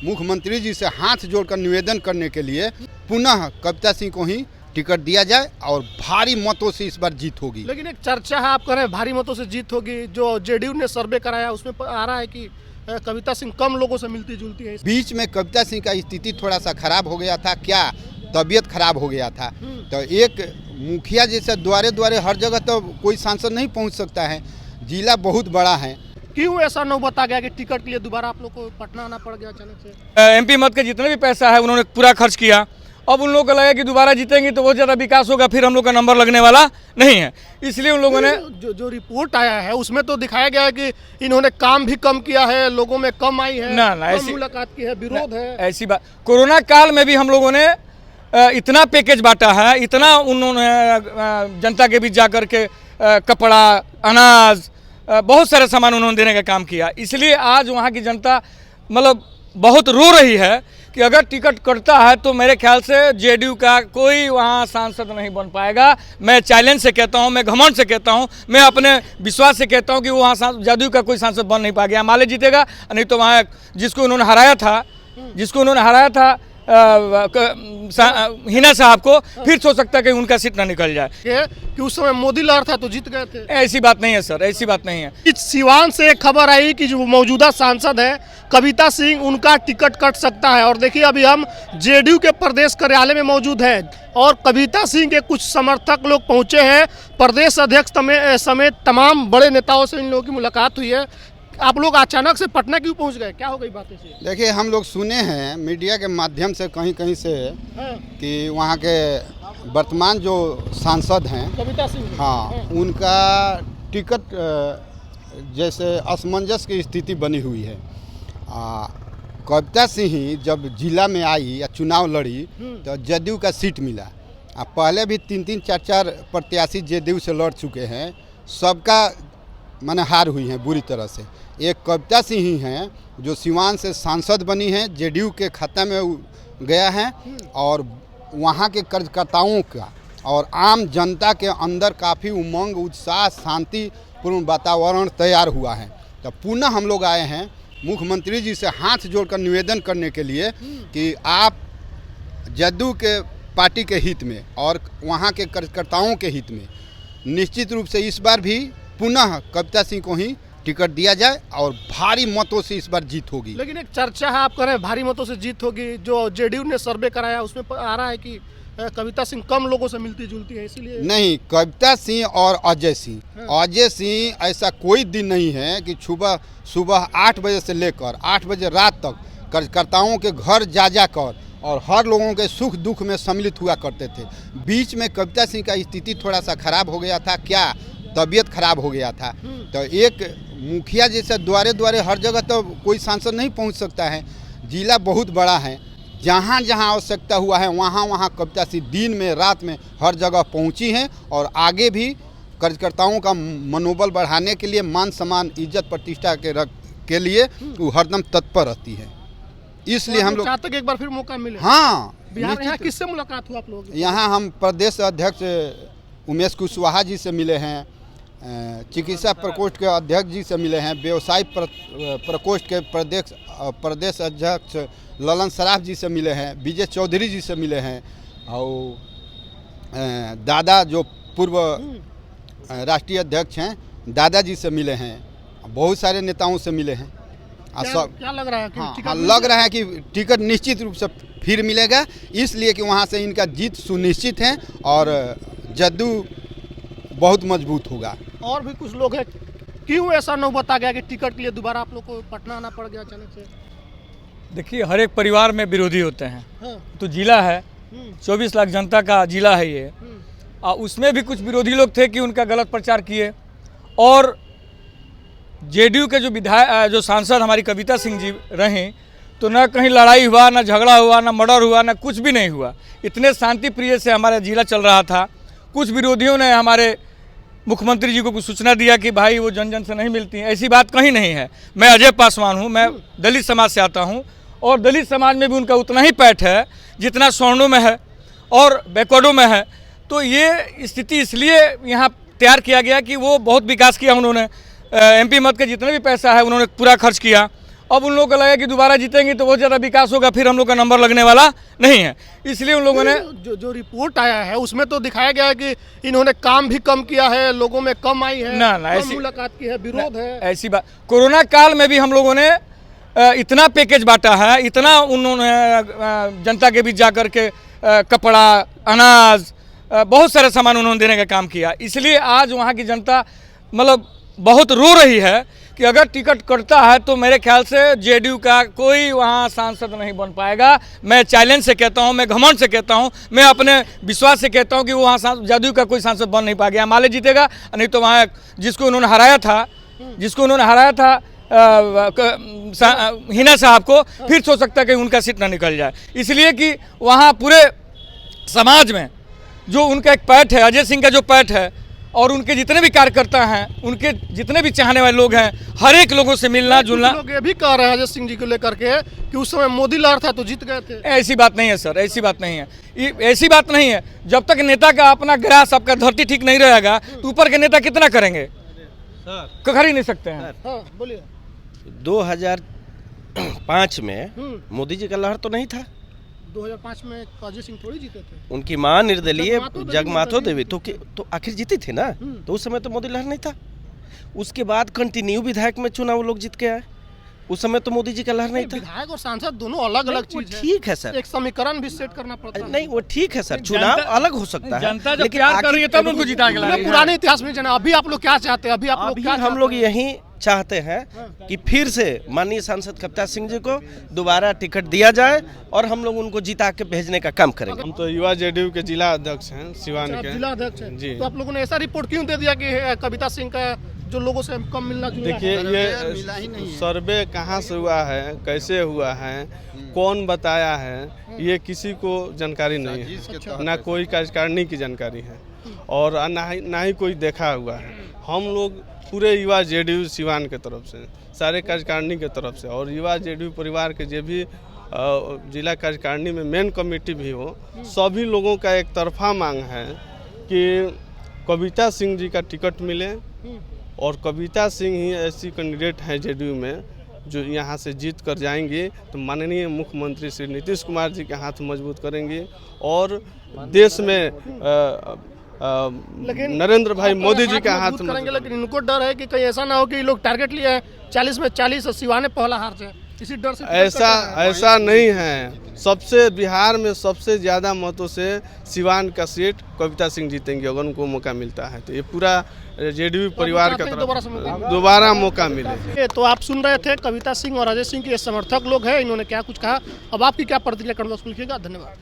मुख्यमंत्री जी से हाथ जोड़कर निवेदन करने के लिए पुनः कविता सिंह को ही टिकट दिया जाए और भारी मतों से इस बार जीत होगी। लेकिन एक चर्चा है, आप कह रहे हैं भारी मतों से जीत होगी। जो जेडीयू ने सर्वे कराया उसमें आ रहा है कि कविता सिंह कम लोगों से मिलती जुलती है। बीच में कविता सिंह का स्थिति थोड़ा सा खराब हो गया था, क्या तबीयत खराब हो गया था, तो एक मुखिया जैसे द्वारे हर जगह तो कोई सांसद नहीं पहुंच सकता है, जिला बहुत बड़ा है। क्यों ऐसा नौबत आ गया कि टिकट के लिए दोबारा आप लोग को पटना आना पड़ गया अचानक से? एमपी मत के जितने भी पैसा है उन्होंने पूरा खर्च किया। अब उन लोगों को लगा कि दोबारा जीतेंगे तो बहुत ज़्यादा विकास होगा, फिर हम लोग का नंबर लगने वाला नहीं है, इसलिए उन लोगों ने जो रिपोर्ट आया है उसमें तो दिखाया गया है कि इन्होंने काम भी कम किया है, लोगों में कम आई है, ना ऐसी मुलाकात की है, विरोध है। ऐसी बात, कोरोना काल में भी हम लोगों ने इतना पैकेज बांटा है, इतना उन्होंने जनता के बीच जाकर के कपड़ा, अनाज, बहुत सारे सामान उन्होंने देने का काम किया। इसलिए आज वहाँ की जनता मतलब बहुत रो रही है कि अगर टिकट कटता है तो मेरे ख्याल से जेडीयू का कोई वहाँ सांसद नहीं बन पाएगा। मैं चैलेंज से कहता हूँ, मैं घमंड से कहता हूँ, मैं अपने विश्वास से कहता हूँ कि वहाँ जेडीयू का कोई सांसद बन नहीं पाएगा। माले जीतेगा, नहीं तो वहाँ जिसको उन्होंने हराया था हिना साहब को, फिर सोच सकता है कि उनका सीट ना निकल जाए कि उस समय मोदी लहर था तो जीत गए थे। ऐसी बात नहीं है सर, ऐसी बात नहीं है। इस सिवान से एक खबर आई कि जो मौजूदा सांसद है कविता सिंह, उनका टिकट कट सकता है। और देखिए अभी हम जेडीयू के प्रदेश कार्यालय में मौजूद हैं और कविता सिंह के कुछ समर्थक लोग पहुंचे हैं। प्रदेश अध्यक्ष समेत तमाम बड़े नेताओं से इन लोगों की मुलाकात हुई है। आप लोग अचानक से पटना क्यों पहुंच गए, क्या हो गई बातें से? देखिए, हम लोग सुने हैं मीडिया के माध्यम से कहीं से कि वहाँ के वर्तमान जो सांसद हैं कविता सिंह, हाँ, उनका टिकट जैसे असमंजस की स्थिति बनी हुई है। कविता सिंह ही जब जिला में आई या चुनाव लड़ी तो जदयू का सीट मिला। पहले भी 3-3, 4-4 प्रत्याशी जदयू से लड़ चुके हैं, सबका माने हार हुई हैं बुरी तरह से। एक कविता सिंह ही हैं जो सिवान से सांसद बनी हैं, जेडीयू के खाता में गया है और वहाँ के कार्यकर्ताओं का और आम जनता के अंदर काफ़ी उमंग, उत्साह, शांतिपूर्ण वातावरण तैयार हुआ है। तो पुनः हम लोग आए हैं मुख्यमंत्री जी से हाथ जोड़कर निवेदन करने के लिए कि आप जदयू के पार्टी के हित में और वहाँ के कार्यकर्ताओं के हित में निश्चित रूप से इस बार भी पुनः कविता सिंह को ही टिकट दिया जाए और भारी मतों से इस बार जीत होगी। लेकिन एक चर्चा है, आप कह रहे हैं भारी मतों से जीत होगी। जो जेडीयू ने सर्वे कराया उसमें आ रहा है कि कविता सिंह कम लोगों से मिलती जुलती है, इसीलिए नहीं। कविता सिंह और अजय सिंह ऐसा कोई दिन नहीं है कि सुबह 8 बजे से लेकर 8 बजे रात तक कार्यकर्ताओं के घर जा कर और हर लोगों के सुख दुख में सम्मिलित हुआ करते थे। बीच में कविता सिंह का स्थिति थोड़ा सा खराब हो गया था, क्या तबीयत खराब हो गया था, तो एक मुखिया जैसे द्वारे हर जगह तो कोई सांसद नहीं पहुंच सकता है, जिला बहुत बड़ा है। जहां आवश्यकता हुआ है वहां कविता सिंह दिन में रात में हर जगह पहुंची हैं और आगे भी कार्यकर्ताओं का मनोबल बढ़ाने के लिए, मान सम्मान, इज्जत प्रतिष्ठा के लिए वो हरदम तत्पर रहती है। इसलिए हम लोग चाहते हैं कि एक बार फिर मौका मिले। हाँ, बिहार यहाँ किससे मुलाकात हुआ आप लोगों की? यहाँ हम प्रदेश अध्यक्ष उमेश कुशवाहा जी से मिले हैं, चिकित्सा प्रकोष्ठ के अध्यक्ष जी से मिले हैं, व्यवसाय प्रकोष्ठ के प्रदेश अध्यक्ष ललन सराफ जी से मिले हैं, विजय चौधरी जी से मिले हैं और दादा जो पूर्व राष्ट्रीय अध्यक्ष हैं दादाजी से मिले हैं, बहुत सारे नेताओं से मिले हैं। क्या लग रहा है कि लग रहा है कि टिकट निश्चित रूप से फिर मिलेगा, इसलिए कि वहाँ से इनका जीत सुनिश्चित है और जदयू बहुत मजबूत होगा। और भी कुछ लोग हैं, क्यों ऐसा नौबत आ गया कि टिकट के लिए दोबारा आप लोग को पटना आना पड़ गया अचानक से? देखिए, हर एक परिवार में विरोधी होते हैं। हाँ। तो जिला है, 24 लाख जनता का जिला है ये, उसमें भी कुछ विरोधी लोग थे कि उनका गलत प्रचार किए। और जेडीयू के जो सांसद हमारी कविता सिंह जी रहीं, तो न कहीं लड़ाई हुआ, न झगड़ा हुआ, न मर्डर हुआ, न कुछ भी नहीं हुआ। इतने शांति प्रिय से हमारा जिला चल रहा था। कुछ विरोधियों ने हमारे मुख्यमंत्री जी को कुछ सूचना दिया कि भाई वो जन से नहीं मिलती हैं, ऐसी बात कहीं नहीं है। मैं अजय पासवान हूँ, मैं दलित समाज से आता हूँ और दलित समाज में भी उनका उतना ही पैठ है जितना सवर्णों में है और बैकवर्डों में है। तो ये स्थिति इसलिए यहाँ तैयार किया गया कि वो बहुत विकास किया उन्होंने, एमपी मत के जितने भी पैसा है उन्होंने पूरा खर्च किया। अब उन लोगों को लगा कि दोबारा जीतेंगे तो बहुत ज़्यादा विकास होगा, फिर हम लोग का नंबर लगने वाला नहीं है, इसलिए उन लोगों ने जो रिपोर्ट आया है उसमें तो दिखाया गया है कि इन्होंने काम भी कम किया है, लोगों में कम आई है, ना कम ऐसी मुलाकात की है, विरोध है। ऐसी बात, कोरोना काल में भी हम लोगों ने इतना पैकेज बांटा है, इतना उन्होंने जनता के बीच जा कर के कपड़ा, अनाज, बहुत सारे सामान उन्होंने देने का काम किया। इसलिए आज वहाँ की जनता मतलब बहुत रो रही है कि अगर टिकट कटता है तो मेरे ख्याल से जेडीयू का कोई वहाँ सांसद नहीं बन पाएगा। मैं चैलेंज से कहता हूँ, मैं घमंड से कहता हूँ, मैं अपने विश्वास से कहता हूँ कि वहाँ जेडीयू का कोई सांसद बन नहीं पाएगा। माले जीतेगा, नहीं तो वहाँ जिसको उन्होंने हराया था हिना साहब को, फिर सोच सकता है कि उनका सीट ना निकल जाए। इसलिए कि वहाँ पूरे समाज में जो उनका एक पैठ है, अजय सिंह का जो पैठ है, और उनके जितने भी कार्यकर्ता हैं, उनके जितने भी चाहने वाले लोग हैं, हर एक लोगों से मिलना जुलना। लोग ये भी कह रहे हैं अजय सिंह जी को लेकर के कि उस समय मोदी लड़ था तो जीत गए थे। ऐसी बात नहीं है सर, ऐसी बात नहीं है, ऐसी बात नहीं है। जब तक नेता का अपना ग्रास, आपका धरती ठीक नहीं रहेगा तो ऊपर के नेता कितना करेंगे, कर ही नहीं सकते हैं। हाँ, बोलिए। 2005 में मोदी जी का लहर तो नहीं था। 2005 में अजय सिंह थोड़ी जीते थे। उनकी मां निर्दलीय जगमाथो देवी तो आखिर जीती थी ना, तो उस समय तो मोदी लहर नहीं था। उसके बाद कंटिन्यू विधायक में चुनाव लोग जीत के आए, उस समय तो मोदी जी का लहर नहीं था। विधायक और सांसद दोनों अलग अलग चीज है। ठीक है सर, एक समीकरण भी सेट करना पड़ता है। नहीं वो ठीक है सर, चुनाव अलग हो सकता है, जनता जब प्यार कर रही है तब उनको जिता के लाएगी। पुराने इतिहास में जाना, अभी आप लोग क्या चाहते हैं? अभी आप लोग क्या हम लोग यही चाहते हैं कि फिर से माननीय सांसद कविता सिंह जी को दोबारा टिकट दिया जाए और हम लोग उनको जिता के भेजने का काम करेंगे। हम तो युवा जेडीयू के जिला अध्यक्ष हैं सिवान के। जिला अध्यक्ष हैं जी। तो आप लोगों ने ऐसा रिपोर्ट क्यों दे दिया कि कविता सिंह का जो लोगों से कम मिलना जुलना है? देखिए ये सर्वे कहाँ से हुआ है, कैसे हुआ है, कौन बताया है, ये किसी को जानकारी नहीं है, ना कोई कार्यकारिणी की जानकारी है और ना ही कोई देखा हुआ है। हम लोग पूरे युवा जेडीयू सिवान के तरफ से, सारे कार्यकारिणी के तरफ से और युवा जेडीयू परिवार के जो भी जिला कार्यकारिणी में मेन कमेटी भी हो, सभी लोगों का एक तरफा मांग है कि कविता सिंह जी का टिकट मिले और कविता सिंह ही ऐसी कैंडिडेट हैं जेडीयू में जो यहाँ से जीत कर जाएंगे तो माननीय मुख्यमंत्री श्री नीतीश कुमार जी के हाथ मजबूत करेंगे और देश में नरेंद्र भाई मोदी जी का हाथ करेंगे। लेकिन इनको डर है कि कहीं ऐसा ना हो कि लोग टारगेट लिए हैं 40 में 40 और सिवाने पहला हार जाए, इसी डर से। ऐसा नहीं है। सबसे बिहार में सबसे ज़्यादा मतों से सिवान का सीट कविता सिंह जीतेंगे अगर उनको मौका मिलता है, तो ये पूरा जेडीयू परिवार का तरफ दोबारा मौका मिले। तो आप सुन रहे थे कविता सिंह और अजय सिंह के समर्थक लोग हैं, इन्होंने क्या कुछ कहा। अब आपकी क्या प्रतिक्रिया कमेंट बॉक्स में लिखिएगा। धन्यवाद।